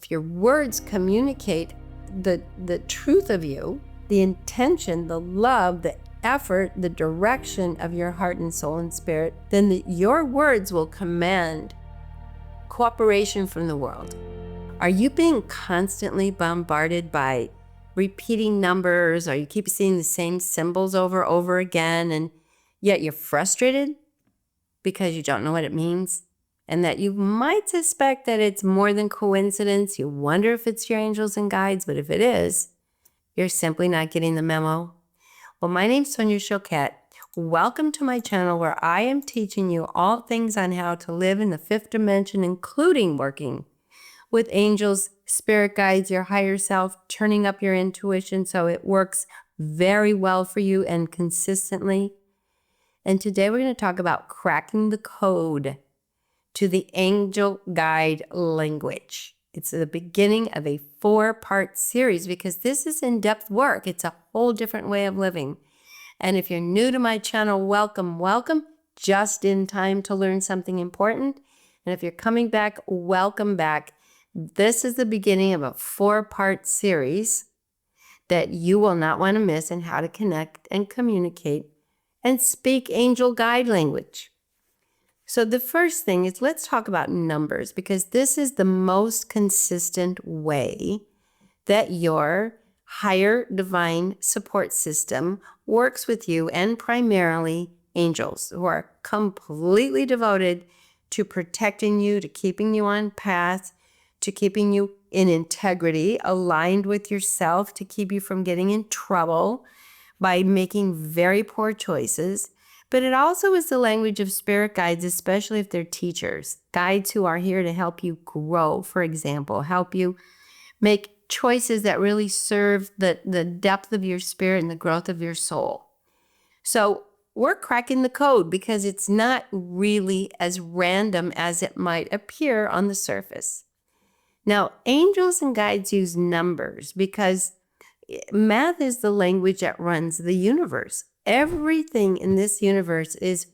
If your words communicate the truth of you, the intention, the love, the effort, the direction of your heart and soul and spirit, then your words will command cooperation from the world. Are you being constantly bombarded by repeating numbers? Or you keep seeing the same symbols over again, and yet you're frustrated because you don't know what it means? And that you might suspect that it's more than coincidence. You wonder if it's your angels and guides, but if it is, you're simply not getting the memo. Well, my name's Sonia Choquette. Welcome to my channel where I am teaching you all things on how to live in the fifth dimension, including working with angels, spirit guides, your higher self, turning up your intuition so it works very well for you and consistently. And today we're going to talk about cracking the code to the angel guide language. It's the beginning of a 4-part series because this is in-depth work. It's a whole different way of living. And if you're new to my channel, welcome, welcome. Just in time to learn something important. And if you're coming back, welcome back. This is the beginning of a 4-part series that you will not want to miss in how to connect and communicate and speak angel guide language. So the first thing is, let's talk about numbers, because this is the most consistent way that your higher divine support system works with you, and primarily angels who are completely devoted to protecting you, to keeping you on path, to keeping you in integrity, aligned with yourself, to keep you from getting in trouble by making very poor choices. But it also is the language of spirit guides, especially if they're teachers, guides who are here to help you grow, for example, help you make choices that really serve the depth of your spirit and the growth of your soul. So we're cracking the code because it's not really as random as it might appear on the surface. Now, angels and guides use numbers because math is the language that runs the universe. Everything in this universe is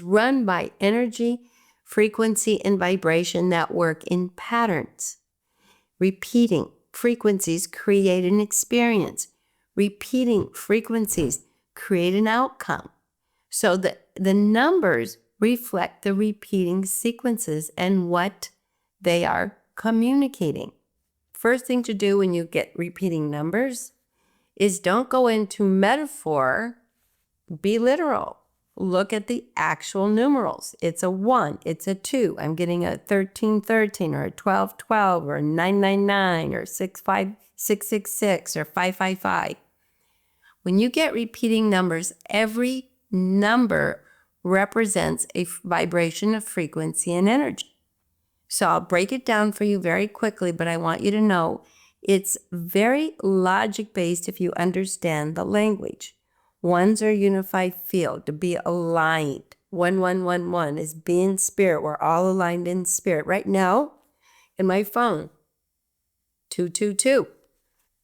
run by energy, frequency, and vibration that work in patterns. Repeating frequencies create an experience. Repeating frequencies create an outcome. So the numbers reflect the repeating sequences and what they are communicating. First thing to do when you get repeating numbers is don't go into metaphor, be literal. Look at the actual numerals. It's a 1, it's a 2. I'm getting a 1313 or a 1212 or a 999 or 666 or 555. When you get repeating numbers, every number represents a vibration of frequency and energy. So I'll break it down for you very quickly, but I want you to know it's very logic-based if you understand the language. Ones are unified field, to be aligned. 1111 is being spirit. We're all aligned in spirit. Right now, in my phone, 222.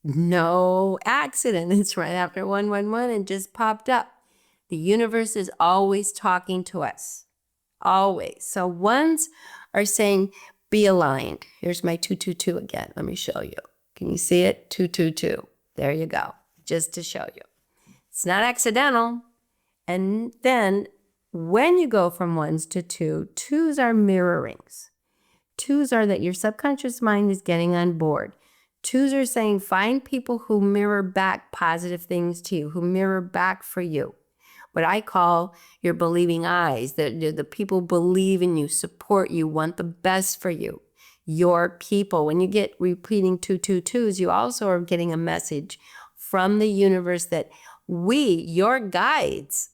No accident. It's right after 111 and just popped up. The universe is always talking to us. Always. So ones are saying, be aligned. Here's my 222 again. Let me show you. Can you see it? 222. There you go. Just to show you. It's not accidental. And then when you go from ones to two, twos are mirrorings. Twos are that your subconscious mind is getting on board. Twos are saying find people who mirror back positive things to you, who mirror back for you. What I call your believing eyes, the people believe in you, support you, want the best for you. Your people. When you get repeating 222s, you also are getting a message from the universe that your guides,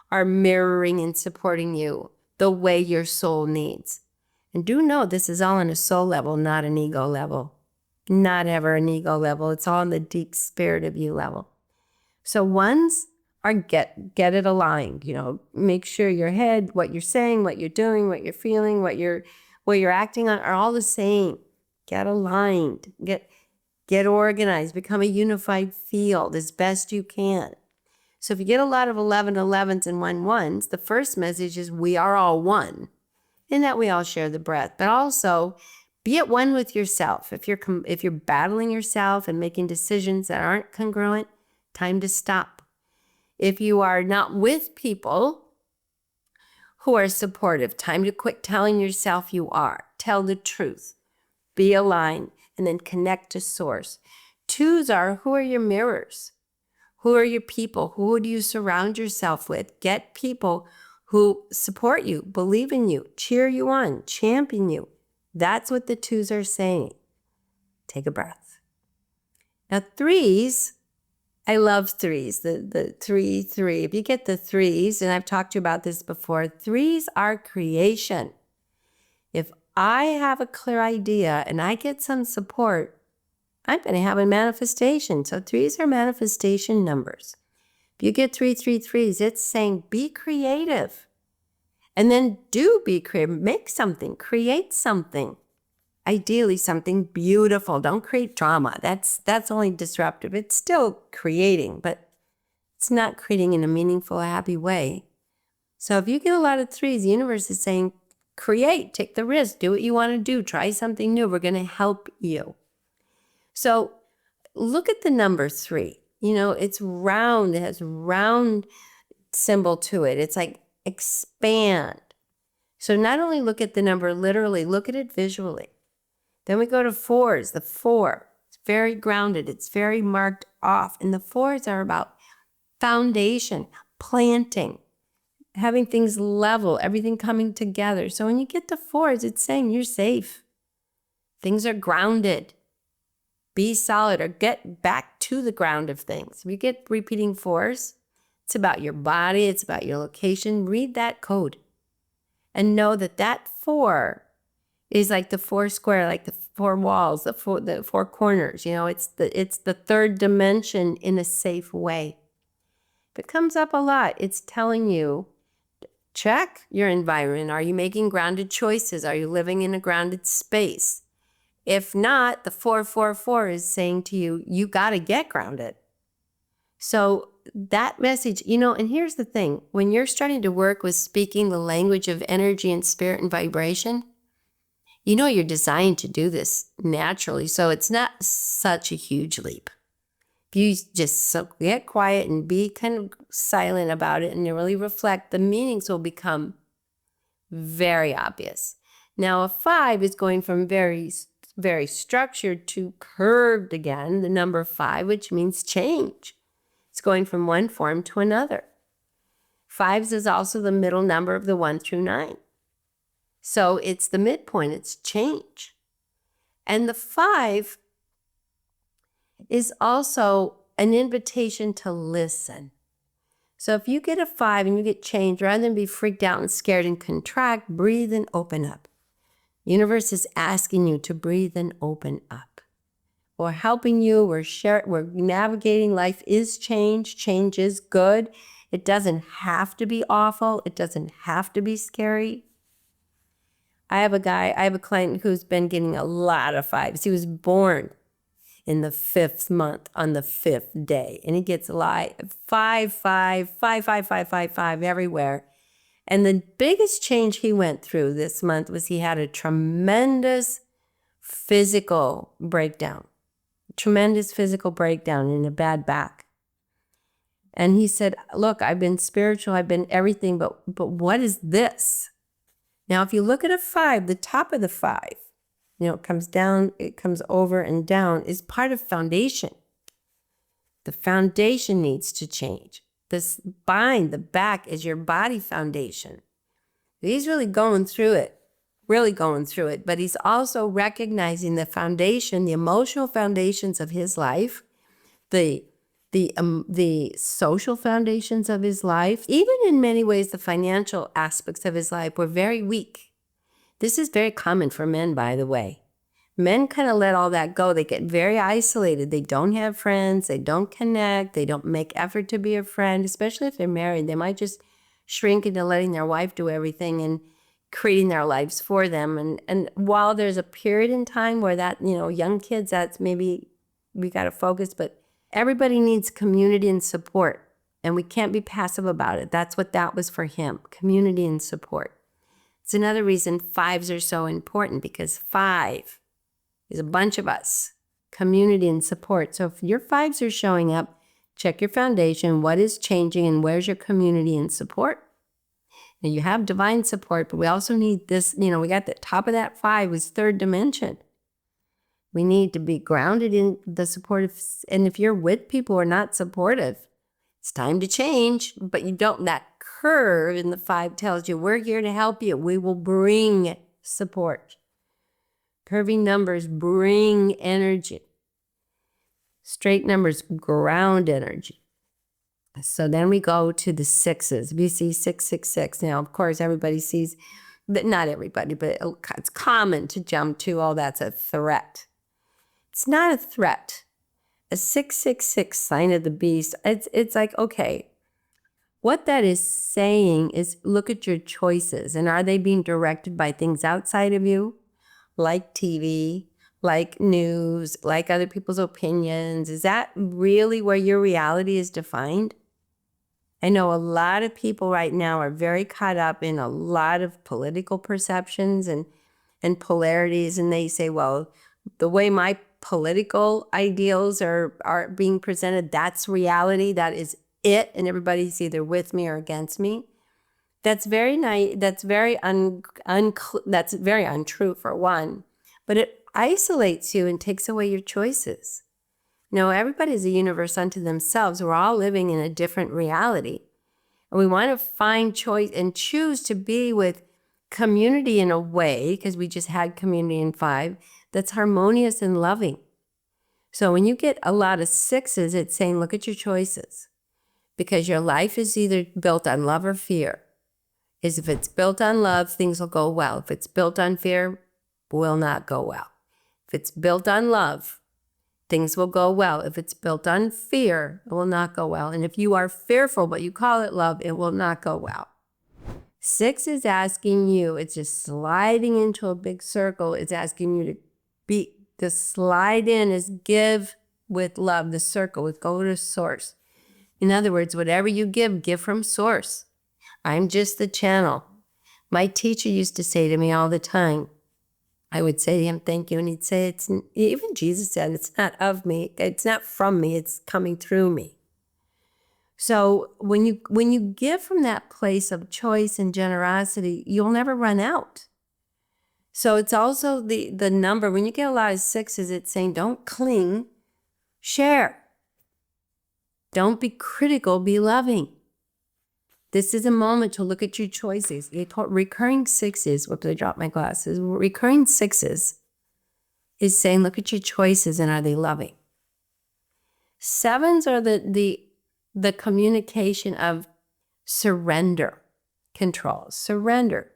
are mirroring and supporting you the way your soul needs. And do know this is all on a soul level, not an ego level. Not ever an ego level. It's all on the deep spirit of you level. So ones are get it aligned. Make sure your head, what you're saying, what you're doing, what you're feeling, what you're acting on are all the same. Get aligned. Get organized. Become a unified field as best you can. So if you get a lot of 1111s and 11s, the first message is we are all one, in that we all share the breath. But also Be at one with yourself. If you're battling yourself and making decisions that aren't congruent, time to stop. If you are not with people who are supportive, time to quit telling yourself you are. Tell the truth. Be aligned, and then connect to source. 2s are, who are your mirrors? Who are your people? Who do you surround yourself with? Get people who support you, believe in you, cheer you on, champion you. That's what the 2s are saying. Take a breath. Now 3s, I love 3s, the 3. If you get the 3s, and I've talked to you about this before, 3s are creation. If I have a clear idea and I get some support, I'm going to have a manifestation. So 3s are manifestation numbers. If you get 3, it's saying be creative. And then do be creative. Make something. Create something. Ideally, something beautiful. Don't create drama. That's only disruptive. It's still creating, but it's not creating in a meaningful, happy way. So if you get a lot of 3s, the universe is saying, create, take the risk, do what you want to do, try something new. We're going to help you. So look at the number 3. You know, it's round. It has round symbol to it. It's like expand. So not only look at the number literally, look at it visually. Then we go to 4s. The 4, it's very grounded. It's very marked off. And the 4s are about foundation, planting, having things level, everything coming together. So when you get the 4s, it's saying you're safe. Things are grounded. Be solid, or get back to the ground of things. If you get repeating 4s, it's about your body. It's about your location. Read that code and know that that 4 is like the 4 square, like the 4 walls, the 4 corners. You know, it's the 3rd dimension in a safe way. If it comes up a lot, it's telling you, check your environment. Are you making grounded choices? Are you living in a grounded space? If not, the 4 is saying to you, you got to get grounded. So that message, you know, and here's the thing. When you're starting to work with speaking the language of energy and spirit and vibration, you know you're designed to do this naturally. So it's not such a huge leap. If you just get quiet and be kind of silent about it and you really reflect, the meanings will become very obvious. Now, a 5 is going from very structured to curved again, the number 5, which means change. It's going from one form to another. 5s is also the middle number of the 1 through 9. So it's the midpoint, it's change. And the 5 is also an invitation to listen. So if you get a 5 and you get change, rather than be freaked out and scared and contract, breathe and open up. The universe is asking you to breathe and open up. We're helping you. We're navigating. Life is change. Change is good. It doesn't have to be awful. It doesn't have to be scary. I have a client who's been getting a lot of 5s. He was born in the 5th month on the 5th day. And he gets a lot, 5 everywhere. And the biggest change he went through this month was he had a tremendous physical breakdown in a bad back. And he said, look, I've been spiritual, I've been everything, but what is this? Now, if you look at a 5, the top of the 5, you know, it comes down, it comes over and down, is part of foundation. The foundation needs to change. The back is your body foundation. He's really going through it, but he's also recognizing the foundation, the emotional foundations of his life, the social foundations of his life, even in many ways, the financial aspects of his life were very weak. This is very common for men, by the way. Men kind of let all that go. They get very isolated. They don't have friends. They don't connect. They don't make effort to be a friend, especially if they're married. They might just shrink into letting their wife do everything and creating their lives for them. And while there's a period in time where that, you know, young kids, that's maybe we got to focus, but everybody needs community and support, and we can't be passive about it. That's what that was for him, community and support. It's another reason 5s are so important, because 5 is a bunch of us, community and support. So if your 5s are showing up, check your foundation, what is changing and where's your community and support? Now you have divine support, but we also need this, we got the top of that 5 is 3rd dimension. We need to be grounded in the supportive, and if you're with people who are not supportive, it's time to change, but you don't, that curve in the 5 tells you, we're here to help you. We will bring support. Curvy numbers bring energy. Straight numbers ground energy. So then we go to the 6s. If you see 666, now of course everybody sees, but not everybody, but it's common to jump to, oh, that's a threat. It's not a threat. A 666 sign of the beast, it's like, okay, what that is saying is look at your choices, and are they being directed by things outside of you, like TV, like news, like other people's opinions? Is that really where your reality is defined? I know a lot of people right now are very caught up in a lot of political perceptions and polarities, and they say, well, the way my political ideals are being presented, that's reality, that is it, and everybody's either with me or against me. That's very nice. That's very that's very untrue, for one, but it isolates you and takes away your choices. Everybody's a universe unto themselves. We're all living in a different reality, and we want to find choice and choose to be with community in a way, because we just had community in 5, that's harmonious and loving. So when you get a lot of 6s, it's saying, look at your choices, because your life is either built on love or fear. If it's built on love, things will go well. If it's built on fear, will not go well. If it's built on love, things will go well. If it's built on fear, it will not go well. And if you are fearful, but you call it love, it will not go well. 6 is asking you, it's just sliding into a big circle. It's asking you to slide in is give with love, the circle, with go to source. In other words, whatever you give from source. I'm just the channel. My teacher used to say to me all the time, I would say to him, thank you. And he'd say, even Jesus said, it's not of me. It's not from me. It's coming through me. So when you give from that place of choice and generosity, you'll never run out. So it's also the number, when you get a lot of 6s, it's saying, don't cling, share. Don't be critical, be loving. This is a moment to look at your choices. Recurring 6s, whoops, I dropped my glasses. Recurring 6s is saying, look at your choices and are they loving? 7s are the communication of surrender, control, surrender.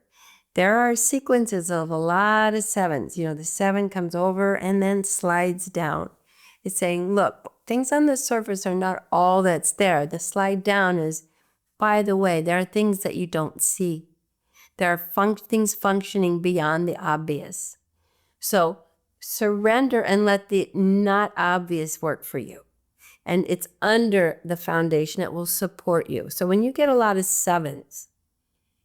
There are sequences of a lot of 7s. The 7 comes over and then slides down. It's saying, look, things on the surface are not all that's there. The slide down is, by the way, there are things that you don't see. There are things functioning beyond the obvious. So surrender and let the not obvious work for you. And it's under the foundation that will support you. So when you get a lot of 7s,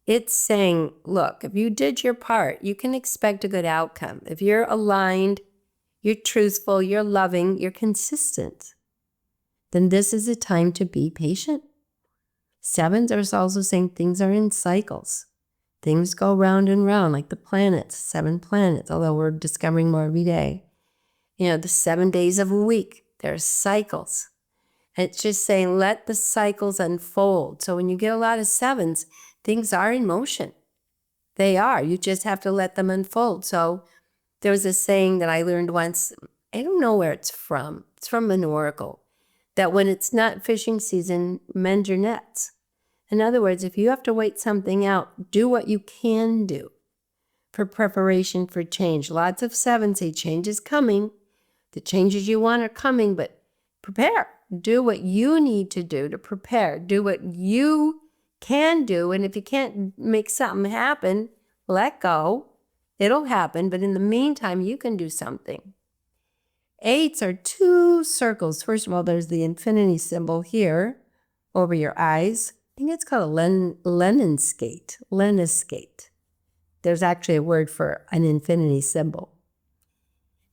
it's saying, look, if you did your part, you can expect a good outcome. If you're aligned, you're truthful, you're loving, you're consistent, then this is a time to be patient. 7s are also saying things are in cycles. Things go round and round, like the planets, 7 planets, although we're discovering more every day. The 7 days of a week, there are cycles. It's just saying, let the cycles unfold. So when you get a lot of 7s, things are in motion. They are. You just have to let them unfold. So there was a saying that I learned once. I don't know where it's from. It's from an oracle. That when it's not fishing season, mend your nets. In other words, if you have to wait something out, do what you can do for preparation for change. Lots of 7s say change is coming. The changes you want are coming, but prepare. Do what you need to do to prepare. Do what you can do. And if you can't make something happen, let go. It'll happen. But in the meantime, you can do something. 8s are 2 circles. First of all, there's the infinity symbol here over your eyes. I think it's called a Leninskate. There's actually a word for an infinity symbol.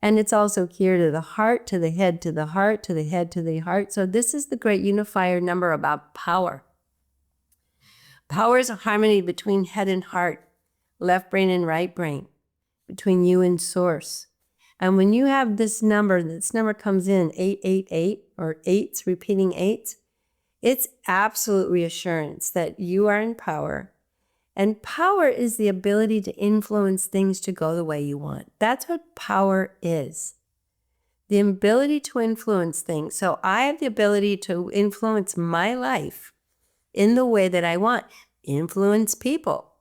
And it's also here to the heart, to the head, to the heart, to the head, to the heart. So this is the great unifier number about power. Power is a harmony between head and heart, left brain and right brain, between you and source. And when you have this number comes in 888, or eights, repeating eights, it's absolute reassurance that you are in power. And power is the ability to influence things to go the way you want. That's what power is. The ability to influence things. So I have the ability to influence my life in the way that I want. Influence people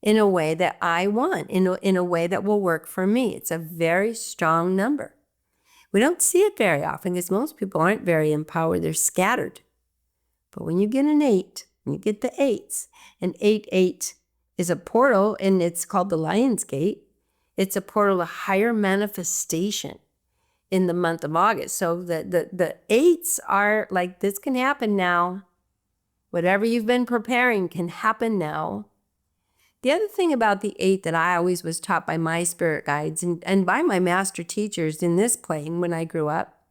in a way that I want, in a way that will work for me. It's a very strong number. We don't see it very often because most people aren't very empowered. They're scattered. But when you get an 8, when you get the 8s, and 8 is a portal, and it's called the Lion's Gate. It's a portal to higher manifestation in the month of August. So the 8s are like, this can happen now. Whatever you've been preparing can happen now. The other thing about the 8 that I always was taught by my spirit guides and by my master teachers in this plane when I grew up,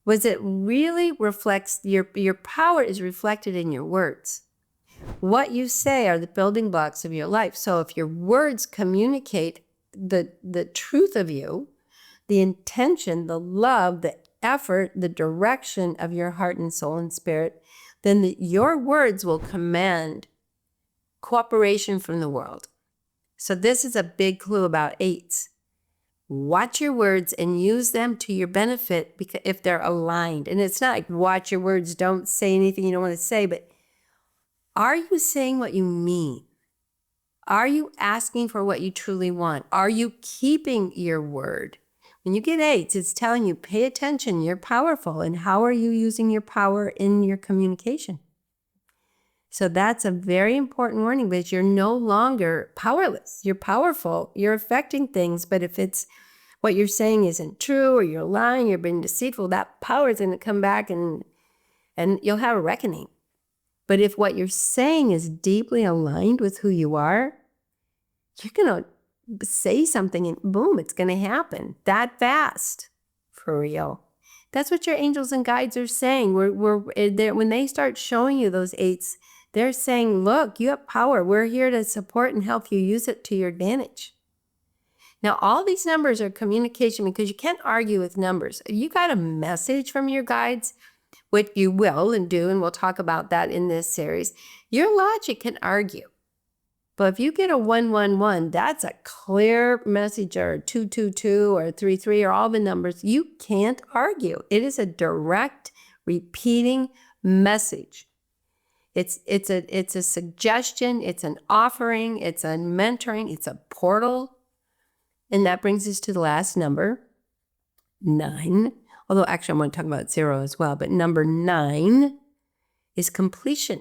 was it really reflects, your power is reflected in your words. What you say are the building blocks of your life. So if your words communicate the truth of you, the intention, the love, the effort, the direction of your heart and soul and spirit, then your words will command cooperation from the world. So this is a big clue about 8s. Watch your words and use them to your benefit because if they're aligned. And it's not like watch your words, don't say anything you don't want to say, but are you saying what you mean? Are you asking for what you truly want? Are you keeping your word? When you get 8s, it's telling you, pay attention, you're powerful. And how are you using your power in your communication? So that's a very important warning because you're no longer powerless. You're powerful. You're affecting things. But if it's what you're saying isn't true or you're lying, you're being deceitful, that power is going to come back and you'll have a reckoning. But if what you're saying is deeply aligned with who you are, you're going to say something and boom, it's going to happen that fast. For real. That's what your angels and guides are saying. When they start showing you those 8s, they're saying, look, you have power. We're here to support and help you use it to your advantage. Now, all these numbers are communication because you can't argue with numbers. If you got a message from your guides, which you will and do, and we'll talk about that in this series, your logic can argue. But if you get a 111, that's a clear message, or a 222 or a 33 or all the numbers. You can't argue. It is a direct, repeating message. It's a suggestion, it's an offering, it's a mentoring, it's a portal. And that brings us to the last number, 9. Although actually I'm going to talk about 0 as well. But number 9 is completion.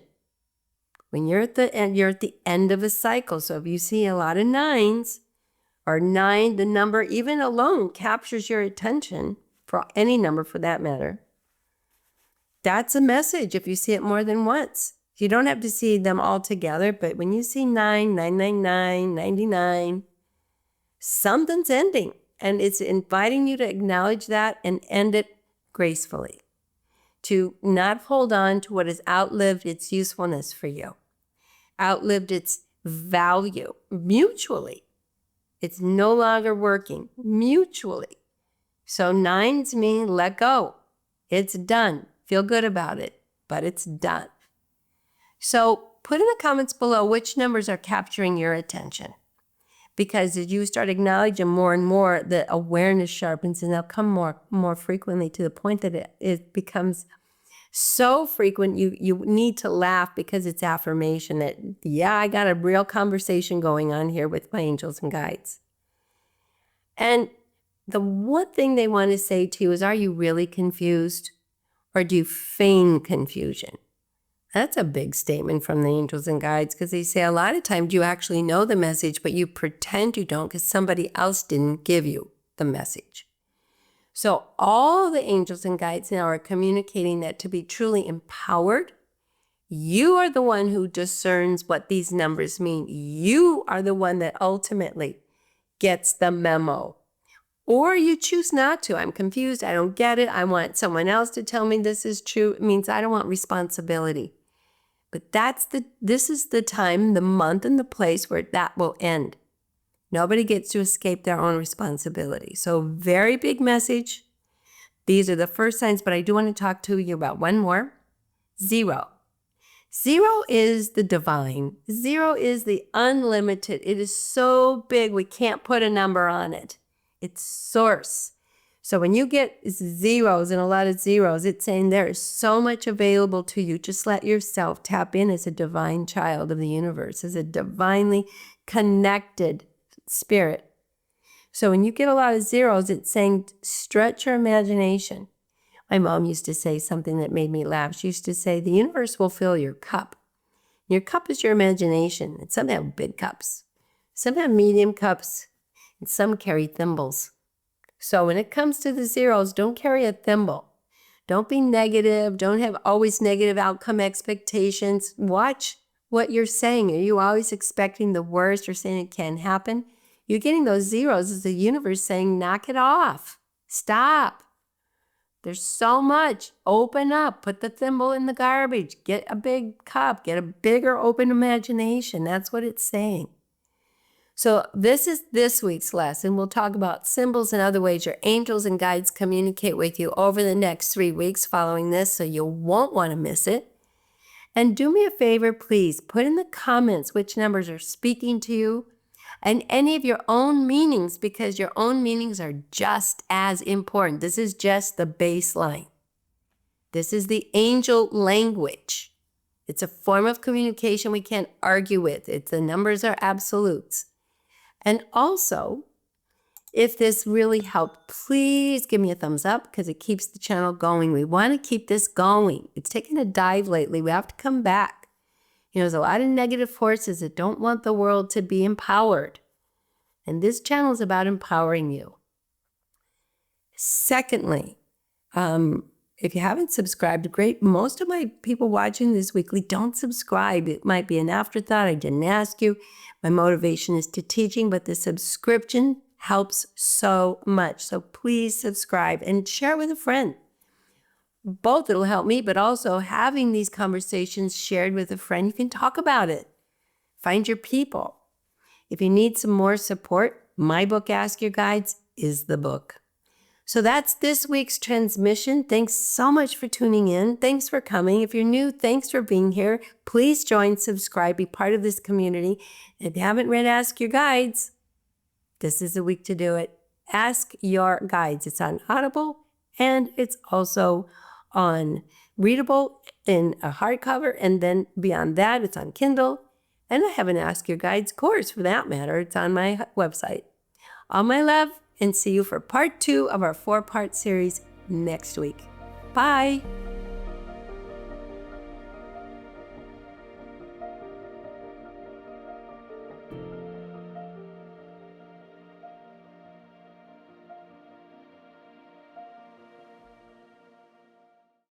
When you're at the end, you're at the end of a cycle. So if you see a lot of 9s, or 9, the number even alone captures your attention, for any number for that matter, that's a message if you see it more than once. You don't have to see them all together, but when you see 9, 999, 99, something's ending. And it's inviting you to acknowledge that and end it gracefully. To not hold on to what has outlived its usefulness for you, outlived its value mutually. It's no longer working mutually. So 9s mean let go. It's done. Feel good about it, but it's done. So put in the comments below which numbers are capturing your attention. Because as you start acknowledging more and more, the awareness sharpens and they'll come more frequently to the point that it becomes so frequent you need to laugh because it's affirmation that, yeah, I got a real conversation going on here with my angels and guides. And the one thing they want to say to you is, are you really confused or do you feign confusion? That's a big statement from the angels and guides because they say a lot of times you actually know the message, but you pretend you don't because somebody else didn't give you the message. So all the angels and guides now are communicating that to be truly empowered, You are the one who discerns what these numbers mean. You are the one that ultimately gets the memo. Or you choose not to. I'm confused. I don't get it. I want someone else to tell me this is true. It means I don't want responsibility. But this is the time, the month, and the place where that will end. Nobody gets to escape their own responsibility. So very big message. These are the first signs, but I do want to talk to you about one more. 0. 0 is the divine. 0 is the unlimited. It is so big we can't put a number on it. It's source. So when you get zeros and a lot of zeros, it's saying there is so much available to you. Just let yourself tap in as a divine child of the universe, as a divinely connected spirit. So when you get a lot of zeros, it's saying stretch your imagination. My mom used to say something that made me laugh. She used to say, the universe will fill your cup. Your cup is your imagination. And some have big cups. Some have medium cups. And some carry thimbles. So when it comes to the zeros, don't carry a thimble. Don't be negative. Don't have always negative outcome expectations. Watch what you're saying. Are you always expecting the worst or saying it can't happen? You're getting those zeros as the universe saying, knock it off. Stop. There's so much. Open up. Put the thimble in the garbage. Get a big cup. Get a bigger open imagination. That's what it's saying. So this is this week's lesson. We'll talk about symbols and other ways your angels and guides communicate with you over the next 3 weeks following this, so you won't want to miss it. And do me a favor, please. Put in the comments which numbers are speaking to you and any of your own meanings, because your own meanings are just as important. This is just the baseline. This is the angel language. It's a form of communication we can't argue with. The numbers are absolutes. And also, if this really helped, please give me a thumbs up because it keeps the channel going. We want to keep this going. It's taken a dive lately. We have to come back. There's a lot of negative forces that don't want the world to be empowered. And this channel is about empowering you. Secondly, if you haven't subscribed, great. Most of my people watching this weekly don't subscribe. It might be an afterthought. I didn't ask you. My motivation is to teaching, but the subscription helps so much. So please subscribe and share it with a friend. Both, it'll help me, but also having these conversations shared with a friend, you can talk about it. Find your people. If you need some more support, my book, Ask Your Guides, is the book. So that's this week's transmission. Thanks so much for tuning in. Thanks for coming. If you're new, thanks for being here. Please join, subscribe, be part of this community. If you haven't read Ask Your Guides, this is the week to do it. Ask Your Guides. It's on Audible and it's also on Readable in a hardcover. And then beyond that, it's on Kindle. And I have an Ask Your Guides course for that matter. It's on my website. All my love. And see you for part 2 of our 4-part series next week. Bye.